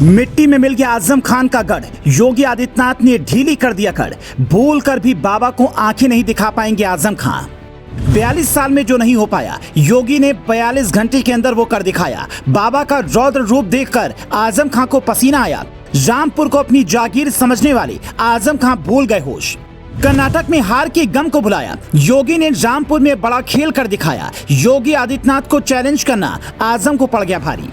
मिट्टी में मिल गया आजम खान का गढ़। योगी आदित्यनाथ ने ढीली कर दिया कड़। बोल कर भी बाबा को आंखें नहीं दिखा पाएंगे आजम खान। 42 साल में जो नहीं हो पाया, योगी ने 42 घंटे के अंदर वो कर दिखाया। बाबा का रौद्र रूप देखकर आजम खान को पसीना आया। रामपुर को अपनी जागीर समझने वाले आजम खान भूल गए होश। कर्नाटक में हार के गम को भुलाया। योगी ने रामपुर में बड़ा खेल कर दिखाया। योगी आदित्यनाथ को चैलेंज करना आजम को पड़ गया भारी।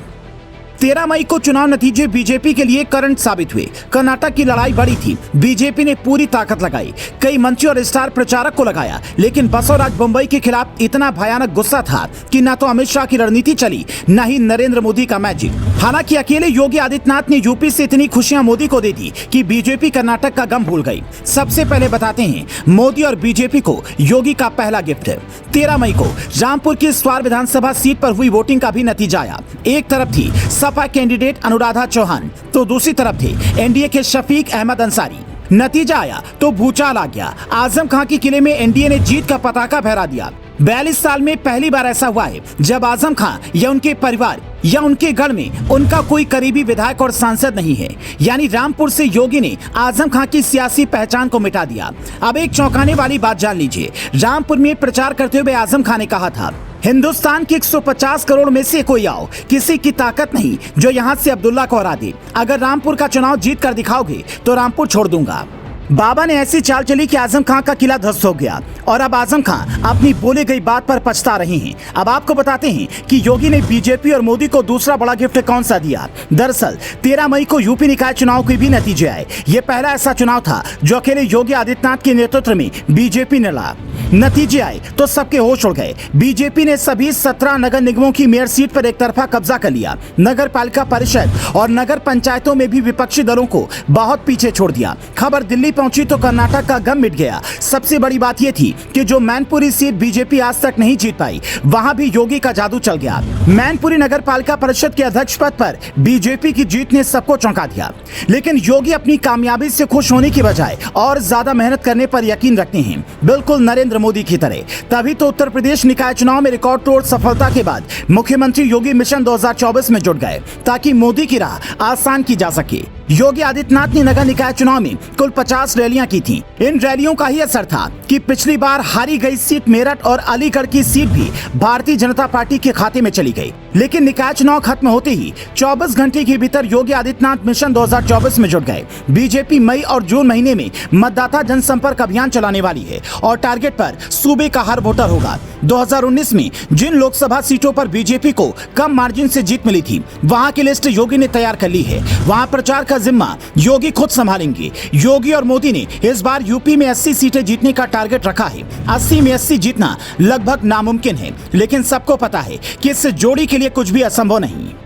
13 मई को चुनाव नतीजे बीजेपी के लिए करंट साबित हुए। कर्नाटक की लड़ाई बड़ी थी। बीजेपी ने पूरी ताकत लगाई, कई मंत्री और स्टार प्रचारक को लगाया, लेकिन बसवराज बम्बई के खिलाफ इतना भयानक गुस्सा था कि न तो अमित शाह की रणनीति चली, न ही नरेंद्र मोदी का मैजिक। हालांकि अकेले योगी आदित्यनाथ ने यूपी से इतनी खुशियां मोदी को दे दी कि बीजेपी कर्नाटक का गम भूल गई। सबसे पहले बताते हैं मोदी और बीजेपी को योगी का पहला गिफ्ट। 13 मई को रामपुर की स्वार विधानसभा सीट पर हुई वोटिंग का भी नतीजा आया। एक तरफ थी सपा कैंडिडेट अनुराधा चौहान, तो दूसरी तरफ थे एनडीए के शफीक अहमद अंसारी। नतीजा आया तो भूचाल आ गया। आजम खान के किले में एनडीए ने जीत का पताका फहरा दिया। 42 साल में पहली बार ऐसा हुआ है जब आजम खान या उनके परिवार या उनके गढ़ में उनका कोई करीबी विधायक और सांसद नहीं है। यानी रामपुर से योगी ने आजम खान की सियासी पहचान को मिटा दिया। अब एक चौंकाने वाली बात जान लीजिए। रामपुर में प्रचार करते हुए आजम खान ने कहा था, हिंदुस्तान के 150 करोड़ में से कोई आओ, किसी की ताकत नहीं जो यहाँ से अब्दुल्ला को हरा दे। अगर रामपुर का चुनाव जीत कर दिखाओगे तो रामपुर छोड़ दूंगा। बाबा ने ऐसी चाल चली कि आजम खान का किला ध्वस्त हो गया और अब आजम खान अपनी बोली गई बात पर पछता रहे हैं। अब आपको बताते हैं कि योगी ने बीजेपी और मोदी को दूसरा बड़ा गिफ्ट कौन सा दिया। दरअसल 13 मई को यूपी निकाय चुनाव के भी नतीजे आए। ये पहला ऐसा चुनाव था जो अकेले योगी आदित्यनाथ के नेतृत्व में बीजेपी ने लड़ा। नतीजे आए तो सबके होश उड़ गए। बीजेपी ने सभी 17 नगर निगमों की मेयर सीट पर एक तरफा कब्जा कर लिया। नगर पालिका परिषद और नगर पंचायतों में भी विपक्षी दलों को बहुत पीछे छोड़ दिया। खबर दिल्ली पहुंची तो कर्नाटक का गम मिट गया। सबसे बड़ी बात यह थी कि जो मैनपुरी सीट बीजेपी आज तक नहीं जीत पाई, वहां भी योगी का जादू चल गया। मैनपुरी नगर पालिका परिषद के अध्यक्ष पद पर बीजेपी की जीत ने सबको चौंका दिया। लेकिन योगी अपनी कामयाबी से खुश होने की बजाय और ज्यादा मेहनत करने पर यकीन रखते हैं, बिल्कुल नरेंद्र मोदी की तरह। तभी तो उत्तर प्रदेश निकाय चुनाव में रिकॉर्ड तोड़ सफलता के बाद मुख्यमंत्री योगी मिशन 2024 में जुट गए ताकि मोदी की राह आसान की जा सके। योगी आदित्यनाथ ने नगर निकाय चुनाव में कुल 50 रैलियां की थीं। इन रैलियों का ही असर था कि पिछली बार हारी गई सीट मेरठ और अलीगढ़ की सीट भी भारतीय जनता पार्टी के खाते में चली गई। लेकिन निकाय चुनाव खत्म होते ही 24 घंटे के भीतर योगी आदित्यनाथ मिशन 2024 में जुट गए। बीजेपी मई और जून महीने में मतदाता जनसंपर्क अभियान चलाने वाली है और टारगेट पर सूबे का हर वोटर होगा। 2019 में जिन लोकसभा सीटों पर बीजेपी को कम मार्जिन से जीत मिली थी, वहां की लिस्ट योगी ने तैयार कर ली है। वहां प्रचार का जिम्मा योगी खुद संभालेंगे। योगी और मोदी ने इस बार यूपी में 80 सीटें जीतने का टारगेट रखा है। 80 में 80 जीतना लगभग नामुमकिन है, लेकिन सबको पता है कि इस जोड़ी के लिए कुछ भी असंभव नहीं।